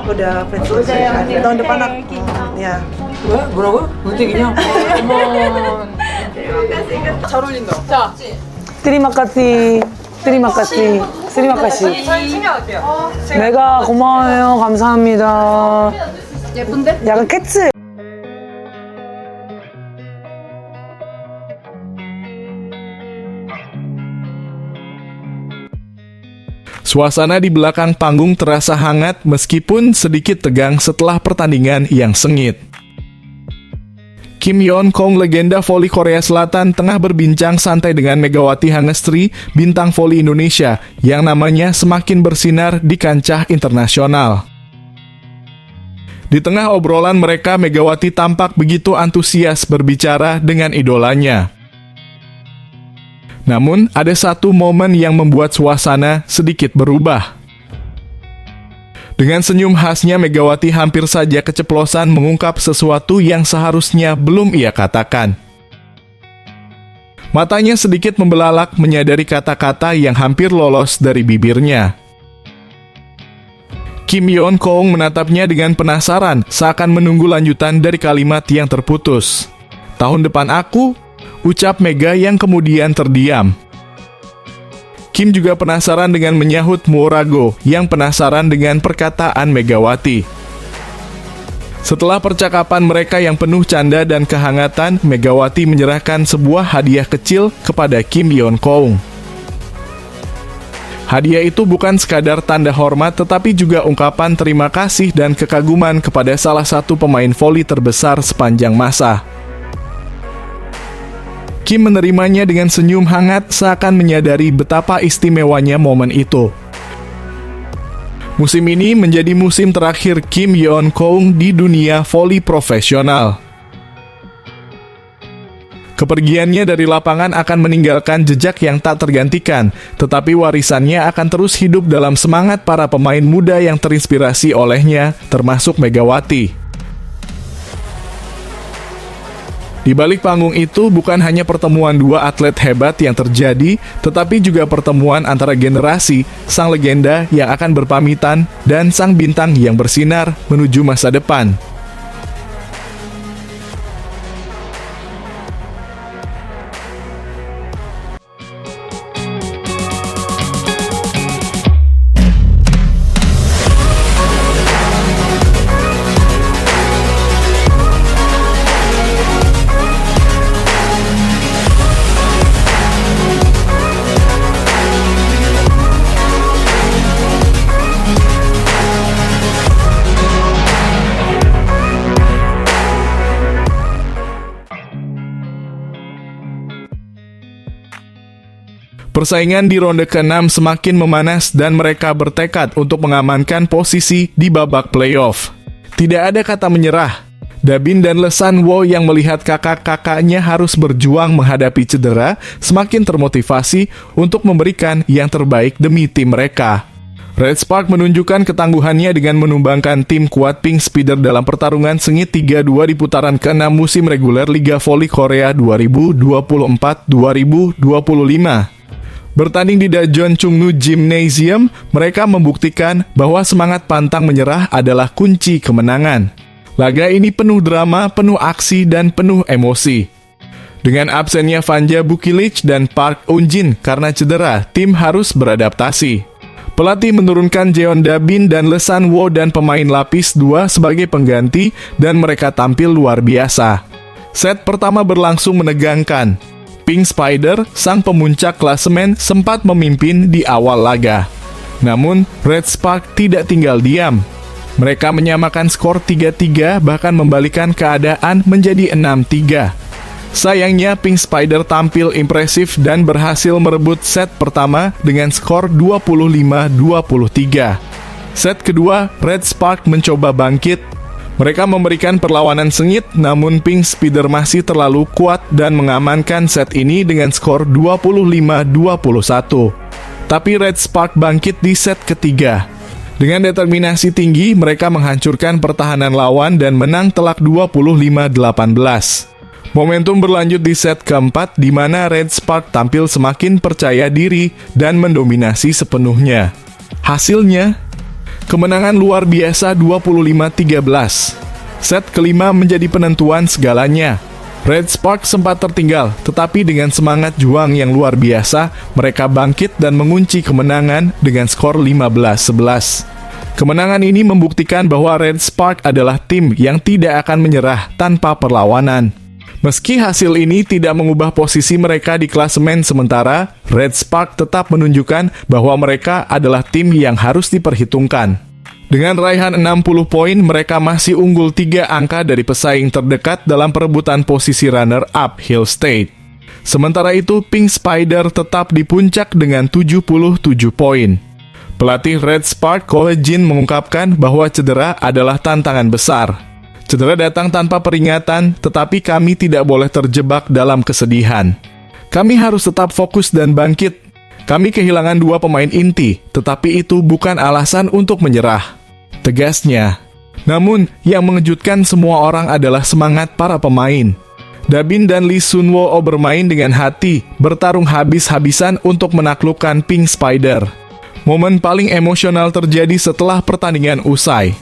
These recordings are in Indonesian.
Udah pensiun tahun depan aku. Ya. 뭐라고? 문택이냐? 어머. 잘 어울린다. 자, Terima kasih. Terima kasih. Terima kasih. 저희 챙겨갈게요. 내가 고마워요. 감사합니다. 예쁜데? 약간 캐츠. Suasana di belakang panggung terasa hangat meskipun sedikit tegang setelah pertandingan yang sengit. Kim Yeon Kong, legenda voli Korea Selatan, tengah berbincang santai dengan Megawati Hangestri, bintang voli Indonesia, yang namanya semakin bersinar di kancah internasional. Di tengah obrolan mereka, Megawati tampak begitu antusias berbicara dengan idolanya. Namun, ada satu momen yang membuat suasana sedikit berubah. Dengan senyum khasnya, Megawati hampir saja keceplosan mengungkap sesuatu yang seharusnya belum ia katakan. Matanya sedikit membelalak menyadari kata-kata yang hampir lolos dari bibirnya. Kim Yeon Kong menatapnya dengan penasaran, seakan menunggu lanjutan dari kalimat yang terputus. "Tahun depan aku," ucap Mega yang kemudian terdiam. Kim juga penasaran dengan menyahut Morago yang penasaran dengan perkataan Megawati. Setelah percakapan mereka yang penuh canda dan kehangatan, Megawati menyerahkan sebuah hadiah kecil kepada Kim Yeon Kong. Hadiah itu bukan sekadar tanda hormat, tetapi juga ungkapan terima kasih dan kekaguman kepada salah satu pemain voli terbesar sepanjang masa. Kim menerimanya dengan senyum hangat, seakan menyadari betapa istimewanya momen itu. Musim ini menjadi musim terakhir Kim Yeon Kong di dunia voli profesional. Kepergiannya dari lapangan akan meninggalkan jejak yang tak tergantikan, tetapi warisannya akan terus hidup dalam semangat para pemain muda yang terinspirasi olehnya, termasuk Megawati. Di balik panggung itu bukan hanya pertemuan dua atlet hebat yang terjadi, tetapi juga pertemuan antara generasi, sang legenda yang akan berpamitan, dan sang bintang yang bersinar menuju masa depan. Persaingan di ronde ke-6 semakin memanas dan mereka bertekad untuk mengamankan posisi di babak playoff. Tidak ada kata menyerah. Dabin dan Lesan Wo yang melihat kakak-kakaknya harus berjuang menghadapi cedera semakin termotivasi untuk memberikan yang terbaik demi tim mereka. Red Spark menunjukkan ketangguhannya dengan menumbangkan tim kuat Pink Speeder dalam pertarungan sengit 3-2 di putaran ke-6 musim reguler Liga Voli Korea 2024-2025. Bertanding di Daejeon Chungnu Gymnasium, mereka membuktikan bahwa semangat pantang menyerah adalah kunci kemenangan. Laga ini penuh drama, penuh aksi, dan penuh emosi. Dengan absennya Vanja Bukilic dan Park Eun-jin karena cedera, tim harus beradaptasi. Pelatih menurunkan Jeon Dabin dan Lesan Wo dan pemain lapis 2 sebagai pengganti, dan mereka tampil luar biasa. Set pertama berlangsung menegangkan. Pink Spider, sang pemuncak klasemen, sempat memimpin di awal laga. Namun, Red Spark tidak tinggal diam. Mereka menyamakan skor 3-3, bahkan membalikan keadaan menjadi 6-3. Sayangnya, Pink Spider tampil impresif dan berhasil merebut set pertama dengan skor 25-23. Set kedua, Red Spark mencoba bangkit. Mereka memberikan perlawanan sengit, namun Pink Speeder masih terlalu kuat dan mengamankan set ini dengan skor 25-21. Tapi Red Spark bangkit di set ketiga. Dengan determinasi tinggi, mereka menghancurkan pertahanan lawan dan menang telak 25-18. Momentum berlanjut di set keempat, di mana Red Spark tampil semakin percaya diri dan mendominasi sepenuhnya. Hasilnya, Kemenangan luar biasa 25-13. Set kelima menjadi penentuan segalanya. Red Sparks sempat tertinggal, tetapi dengan semangat juang yang luar biasa, mereka bangkit dan mengunci kemenangan dengan skor 15-11. Kemenangan ini membuktikan bahwa Red Spark adalah tim yang tidak akan menyerah tanpa perlawanan. Meski hasil ini tidak mengubah posisi mereka di klasemen sementara, Red Spark tetap menunjukkan bahwa mereka adalah tim yang harus diperhitungkan. Dengan raihan 60 poin, mereka masih unggul 3 angka dari pesaing terdekat dalam perebutan posisi runner-up Hill State. Sementara itu, Pink Spider tetap di puncak dengan 77 poin. Pelatih Red Spark, Ko Jin, mengungkapkan bahwa cedera adalah tantangan besar. Cedera datang tanpa peringatan, tetapi kami tidak boleh terjebak dalam kesedihan. Kami harus tetap fokus dan bangkit. Kami kehilangan 2 pemain inti, tetapi itu bukan alasan untuk menyerah, tegasnya. Namun, yang mengejutkan semua orang adalah semangat para pemain. Dabin dan Lee Sunwo bermain dengan hati, bertarung habis-habisan untuk menaklukkan Pink Spider. Momen paling emosional terjadi setelah pertandingan usai.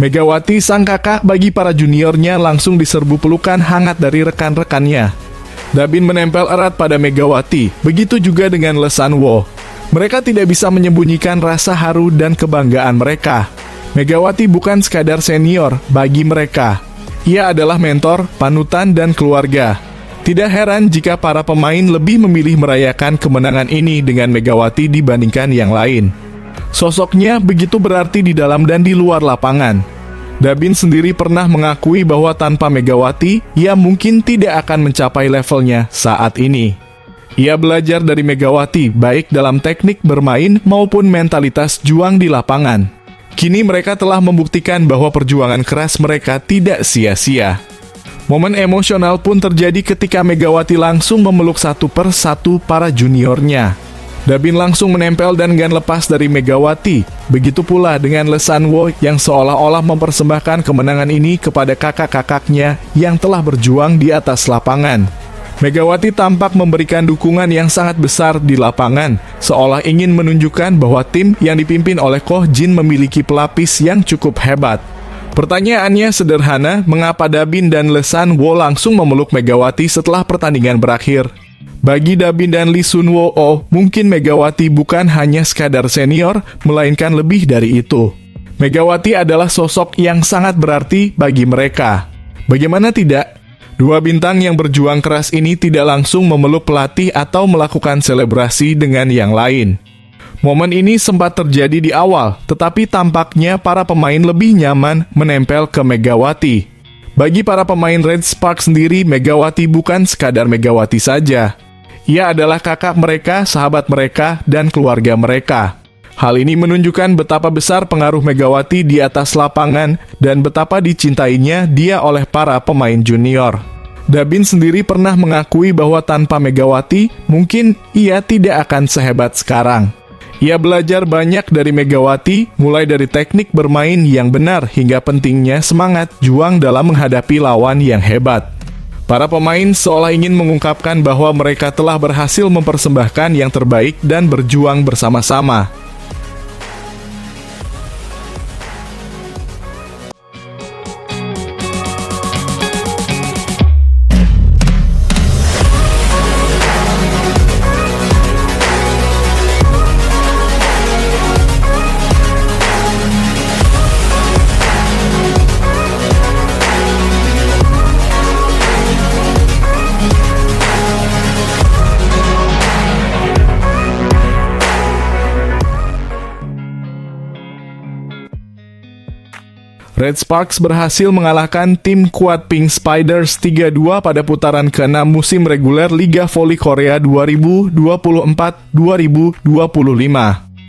Megawati, sang kakak bagi para juniornya, langsung diserbu pelukan hangat dari rekan-rekannya. Dabin menempel erat pada Megawati, begitu juga dengan Lee Sunwo. Mereka tidak bisa menyembunyikan rasa haru dan kebanggaan mereka. Megawati bukan sekadar senior bagi mereka. Ia adalah mentor, panutan, dan keluarga. Tidak heran jika para pemain lebih memilih merayakan kemenangan ini dengan Megawati dibandingkan yang lain. Sosoknya begitu berarti di dalam dan di luar lapangan. Dabin sendiri pernah mengakui bahwa tanpa Megawati, ia mungkin tidak akan mencapai levelnya saat ini. Ia belajar dari Megawati, baik dalam teknik bermain maupun mentalitas juang di lapangan. Kini mereka telah membuktikan bahwa perjuangan keras mereka tidak sia-sia. Momen emosional pun terjadi ketika Megawati langsung memeluk satu persatu para juniornya. Dabin langsung menempel dan enggan lepas dari Megawati. Begitu pula dengan Lee Sunwo yang seolah-olah mempersembahkan kemenangan ini kepada kakak-kakaknya yang telah berjuang di atas lapangan. Megawati tampak memberikan dukungan yang sangat besar di lapangan, seolah ingin menunjukkan bahwa tim yang dipimpin oleh Ko Jin memiliki pelapis yang cukup hebat. Pertanyaannya sederhana, mengapa Dabin dan Lee Sunwo langsung memeluk Megawati setelah pertandingan berakhir? Bagi Dabin dan Lee Sunwo, mungkin Megawati bukan hanya sekadar senior, melainkan lebih dari itu. Megawati adalah sosok yang sangat berarti bagi mereka. Bagaimana tidak? 2 bintang yang berjuang keras ini tidak langsung memeluk pelatih atau melakukan selebrasi dengan yang lain. Momen ini sempat terjadi di awal, tetapi tampaknya para pemain lebih nyaman menempel ke Megawati. Bagi para pemain Red Spark sendiri, Megawati bukan sekadar Megawati saja. Ia adalah kakak mereka, sahabat mereka, dan keluarga mereka. Hal ini menunjukkan betapa besar pengaruh Megawati di atas lapangan dan betapa dicintainya dia oleh para pemain junior. Dabin sendiri pernah mengakui bahwa tanpa Megawati, mungkin ia tidak akan sehebat sekarang. Ia belajar banyak dari Megawati, mulai dari teknik bermain yang benar hingga pentingnya semangat juang dalam menghadapi lawan yang hebat. Para pemain seolah ingin mengungkapkan bahwa mereka telah berhasil mempersembahkan yang terbaik dan berjuang bersama-sama. Red Sparks berhasil mengalahkan tim kuat Pink Spiders 3-2 pada putaran ke-6 musim reguler Liga Voli Korea 2024-2025.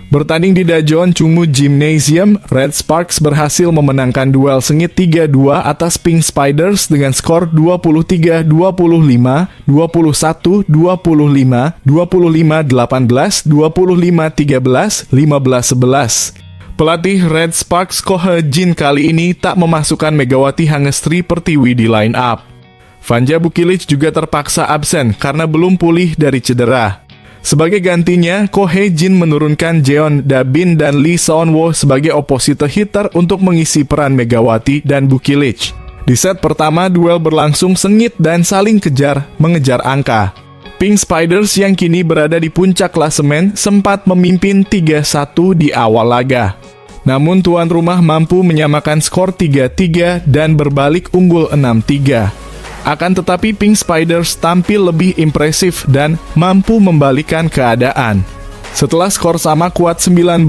Bertanding di Daejeon Chungmu Gymnasium, Red Sparks berhasil memenangkan duel sengit 3-2 atas Pink Spiders dengan skor 23-25, 21-25, 25-18, 25-13, 15-11. Pelatih Red Sparks Ko Jin kali ini tak memasukkan Megawati Hangestri Pertiwi di line up. Vanja Bukilic juga terpaksa absen karena belum pulih dari cedera. Sebagai gantinya, Ko Hye-jin menurunkan Jeon Da-bin dan Lee Seon-woo sebagai opposite hitter untuk mengisi peran Megawati dan Bukilich. Di set pertama, duel berlangsung sengit dan saling mengejar angka. Pink Spiders yang kini berada di puncak klasemen sempat memimpin 3-1 di awal laga. Namun tuan rumah mampu menyamakan skor 3-3 dan berbalik unggul 6-3. Akan tetapi Pink Spiders tampil lebih impresif dan mampu membalikan keadaan. Setelah skor sama kuat 19-19,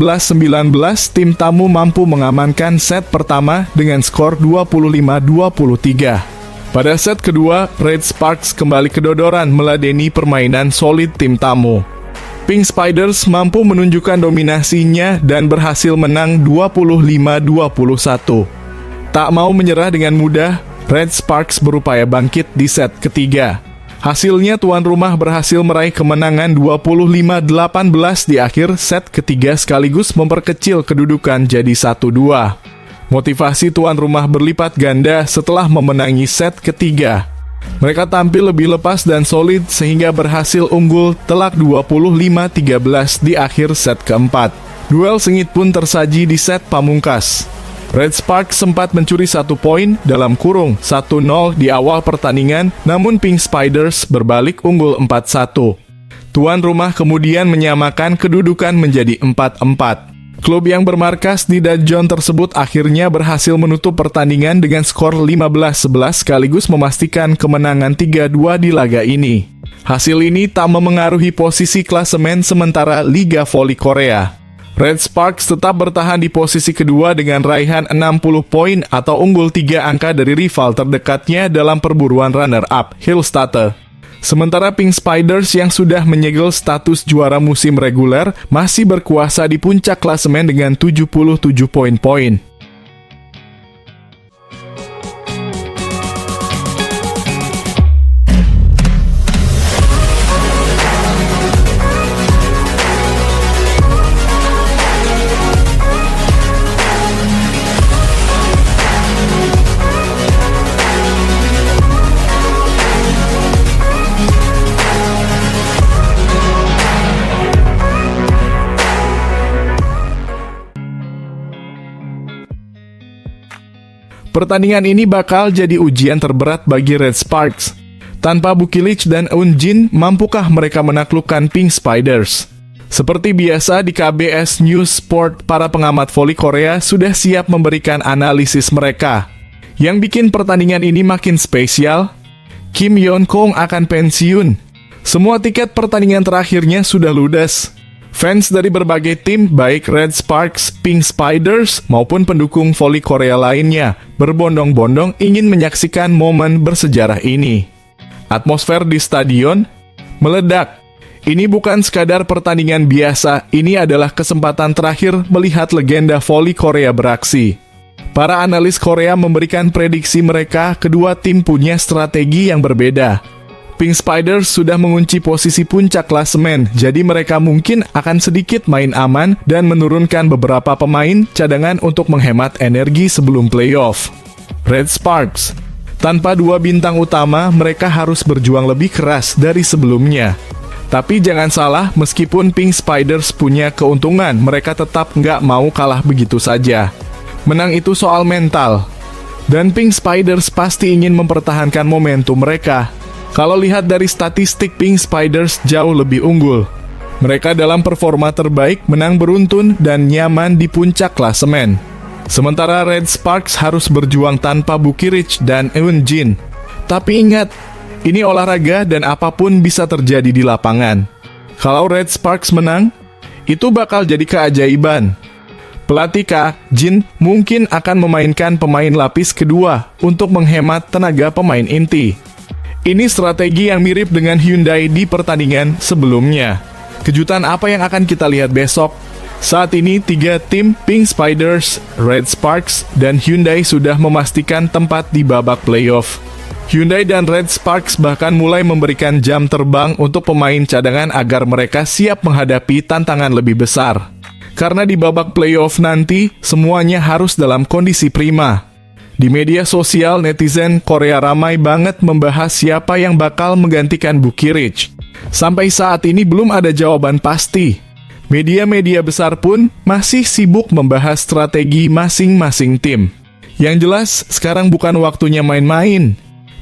tim tamu mampu mengamankan set pertama dengan skor 25-23. Pada set kedua, Red Sparks kembali kedodoran meladeni permainan solid tim tamu. Pink Spiders mampu menunjukkan dominasinya dan berhasil menang 25-21. Tak mau menyerah dengan mudah, Red Sparks berupaya bangkit di set ketiga. Hasilnya tuan rumah berhasil meraih kemenangan 25-18 di akhir set ketiga sekaligus memperkecil kedudukan jadi 1-2. Motivasi tuan rumah berlipat ganda setelah memenangi set ketiga. Mereka tampil lebih lepas dan solid sehingga berhasil unggul telak 25-13 di akhir set keempat. Duel sengit pun tersaji di set pamungkas. Red Sparks sempat mencuri 1 poin dalam kurung 1-0 di awal pertandingan, namun Pink Spiders berbalik unggul 4-1. Tuan rumah kemudian menyamakan kedudukan menjadi 4-4. Klub yang bermarkas di Daejeon tersebut akhirnya berhasil menutup pertandingan dengan skor 15-11 sekaligus memastikan kemenangan 3-2 di laga ini. Hasil ini tak memengaruhi posisi klasemen sementara Liga Voli Korea. Red Sparks tetap bertahan di posisi kedua dengan raihan 60 poin atau unggul 3 angka dari rival terdekatnya dalam perburuan runner-up, Hillstatte. Sementara Pink Spiders yang sudah menyegel status juara musim reguler masih berkuasa di puncak klasemen dengan 77 poin. Pertandingan ini bakal jadi ujian terberat bagi Red Sparks. Tanpa Bukilich dan Eun-jin, mampukah mereka menaklukkan Pink Spiders? Seperti biasa di KBS News Sport, para pengamat voli Korea sudah siap memberikan analisis mereka. Yang bikin pertandingan ini makin spesial, Kim Yeon-kong akan pensiun. Semua tiket pertandingan terakhirnya sudah ludes. Fans dari berbagai tim, baik Red Sparks, Pink Spiders, maupun pendukung voli Korea lainnya, berbondong-bondong ingin menyaksikan momen bersejarah ini. Atmosfer di stadion meledak. Ini bukan sekadar pertandingan biasa, ini adalah kesempatan terakhir melihat legenda voli Korea beraksi. Para analis Korea memberikan prediksi mereka, kedua tim punya strategi yang berbeda. Pink Spiders sudah mengunci posisi puncak klasemen, jadi mereka mungkin akan sedikit main aman dan menurunkan beberapa pemain cadangan untuk menghemat energi sebelum playoff. Red Sparks, tanpa dua bintang utama, mereka harus berjuang lebih keras dari sebelumnya. Tapi jangan salah, meskipun Pink Spiders punya keuntungan, mereka tetap nggak mau kalah begitu saja. Menang itu soal mental. Dan Pink Spiders pasti ingin mempertahankan momentum mereka. Kalau lihat dari statistik, Pink Spiders jauh lebih unggul. Mereka dalam performa terbaik, menang beruntun, dan nyaman di puncak klasemen. Sementara Red Sparks harus berjuang tanpa Bukilich dan Eun-jin. Tapi ingat, ini olahraga dan apapun bisa terjadi di lapangan. Kalau Red Sparks menang, itu bakal jadi keajaiban. Pelatih Ka Jin mungkin akan memainkan pemain lapis kedua untuk menghemat tenaga pemain inti. Ini strategi yang mirip dengan Hyundai di pertandingan sebelumnya. Kejutan apa yang akan kita lihat besok? Saat ini 3 tim Pink Spiders, Red Sparks, dan Hyundai sudah memastikan tempat di babak playoff. Hyundai dan Red Sparks bahkan mulai memberikan jam terbang untuk pemain cadangan agar mereka siap menghadapi tantangan lebih besar. Karena di babak playoff nanti, semuanya harus dalam kondisi prima. Di media sosial, netizen Korea ramai banget membahas siapa yang bakal menggantikan Bukilich. Sampai saat ini belum ada jawaban pasti. Media-media besar pun masih sibuk membahas strategi masing-masing tim. Yang jelas, sekarang bukan waktunya main-main.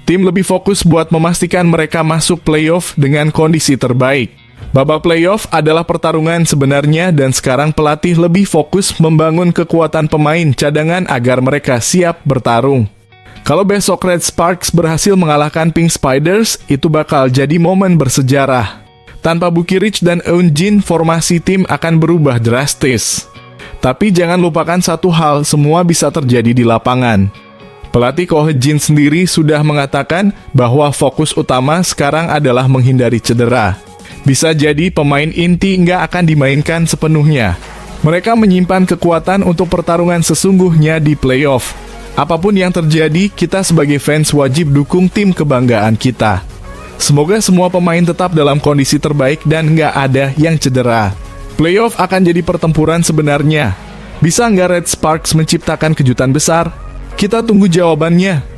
Tim lebih fokus buat memastikan mereka masuk playoff dengan kondisi terbaik. Babak playoff adalah pertarungan sebenarnya dan sekarang pelatih lebih fokus membangun kekuatan pemain cadangan agar mereka siap bertarung. Kalau besok Red Sparks berhasil mengalahkan Pink Spiders, itu bakal jadi momen bersejarah. Tanpa Bukiric dan Eunjin, formasi tim akan berubah drastis. Tapi jangan lupakan satu hal, semua bisa terjadi di lapangan. Pelatih Ko He-jin sendiri sudah mengatakan bahwa fokus utama sekarang adalah menghindari cedera. Bisa jadi pemain inti nggak akan dimainkan sepenuhnya. Mereka menyimpan kekuatan untuk pertarungan sesungguhnya di playoff. Apapun yang terjadi, kita sebagai fans wajib dukung tim kebanggaan kita. Semoga semua pemain tetap dalam kondisi terbaik dan nggak ada yang cedera. Playoff akan jadi pertempuran sebenarnya. Bisa nggak Red Sparks menciptakan kejutan besar? Kita tunggu jawabannya.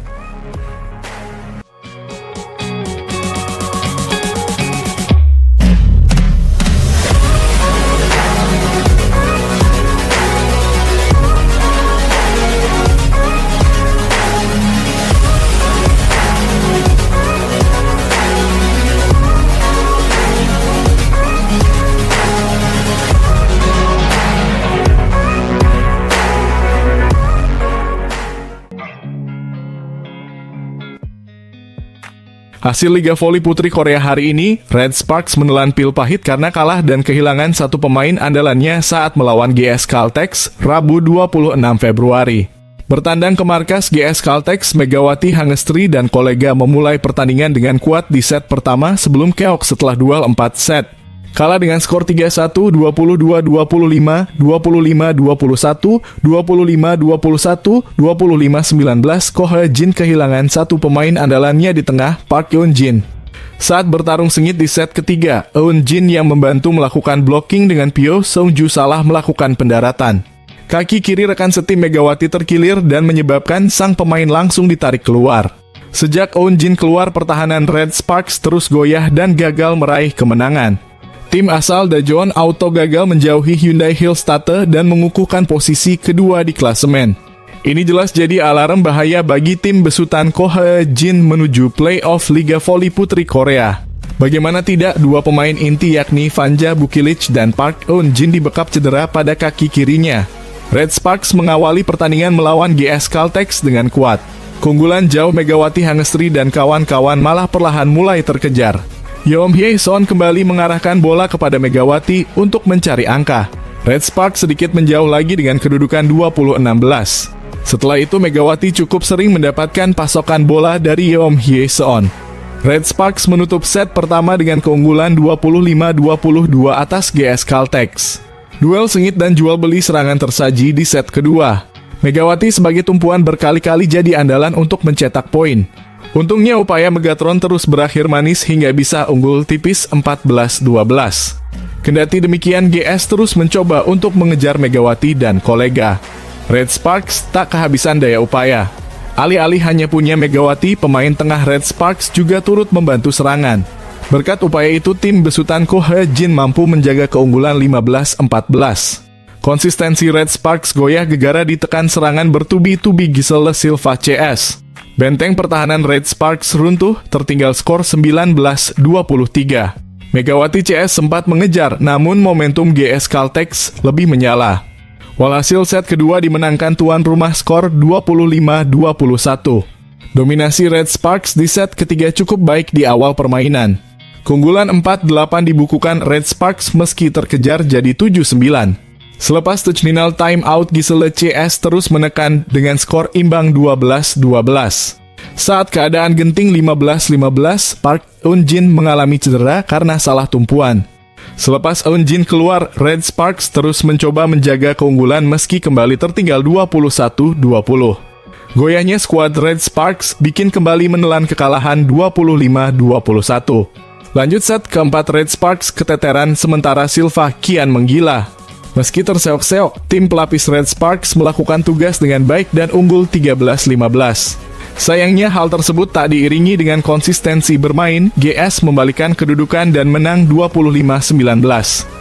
Hasil Liga Voli Putri Korea hari ini, Red Sparks menelan pil pahit karena kalah dan kehilangan satu pemain andalannya saat melawan GS Caltex, Rabu 26 Februari. Bertandang ke markas GS Caltex, Megawati Hangestri dan kolega memulai pertandingan dengan kuat di set pertama sebelum keok setelah duel 4 set. Kalah dengan skor 3-1, 22-25, 25-21, 25-21, 25-19, Ko He-jin kehilangan satu pemain andalannya di tengah, Park Eun-jin. Saat bertarung sengit di set ketiga, Eun-jin yang membantu melakukan blocking dengan Pyo Seung-ju salah melakukan pendaratan. Kaki kiri rekan setim Megawati terkilir dan menyebabkan sang pemain langsung ditarik keluar. Sejak Eun-jin keluar, pertahanan Red Sparks terus goyah dan gagal meraih kemenangan. Tim asal Daejeon Auto gagal menjauhi Hyundai Hillstatte dan mengukuhkan posisi kedua di klasemen. Ini jelas jadi alarm bahaya bagi tim besutan Ko He-jin menuju playoff Liga Voli Putri Korea. Bagaimana tidak, dua pemain inti yakni Vanja Bukilic dan Park Eun-jin dibekap cedera pada kaki kirinya. Red Sparks mengawali pertandingan melawan GS Caltex dengan kuat. Keunggulan jauh Megawati Hangestri dan kawan-kawan malah perlahan mulai terkejar. Yeom Hye-son kembali mengarahkan bola kepada Megawati untuk mencari angka. Red Sparks sedikit menjauh lagi dengan kedudukan 20-16. Setelah itu Megawati cukup sering mendapatkan pasokan bola dari Yeom Hye-son. Red Sparks menutup set pertama dengan keunggulan 25-22 atas GS Caltex. Duel sengit dan jual beli serangan tersaji di set kedua. Megawati sebagai tumpuan berkali-kali jadi andalan untuk mencetak poin. Untungnya upaya Megatron terus berakhir manis hingga bisa unggul tipis 14-12. Kendati demikian, GS terus mencoba untuk mengejar Megawati dan kolega. Red Sparks tak kehabisan daya upaya. Alih-alih hanya punya Megawati, pemain tengah Red Sparks juga turut membantu serangan. Berkat upaya itu, tim besutan Ko He-jin mampu menjaga keunggulan 15-14. Konsistensi Red Sparks goyah gegara ditekan serangan bertubi-tubi Giselle Silva CS. Benteng pertahanan Red Sparks runtuh, tertinggal skor 19-23. Megawati CS sempat mengejar, namun momentum GS Caltex lebih menyala. Walhasil set kedua dimenangkan tuan rumah skor 25-21. Dominasi Red Sparks di set ketiga cukup baik di awal permainan. Keunggulan 4-8 dibukukan Red Sparks meski terkejar jadi 7-9. Selepas touchdown time out, Giselle CS terus menekan dengan skor imbang 12-12. Saat keadaan genting 15-15, Park Eun-jin mengalami cedera karena salah tumpuan. Selepas Eun-jin keluar, Red Sparks terus mencoba menjaga keunggulan meski kembali tertinggal 21-20. Goyahnya skuad Red Sparks bikin kembali menelan kekalahan 25-21. Lanjut set keempat, Red Sparks keteteran sementara Silva kian menggila. Meski terseok-seok, tim pelapis Red Sparks melakukan tugas dengan baik dan unggul 13-15. Sayangnya hal tersebut tak diiringi dengan konsistensi bermain, GS membalikan kedudukan dan menang 25-19.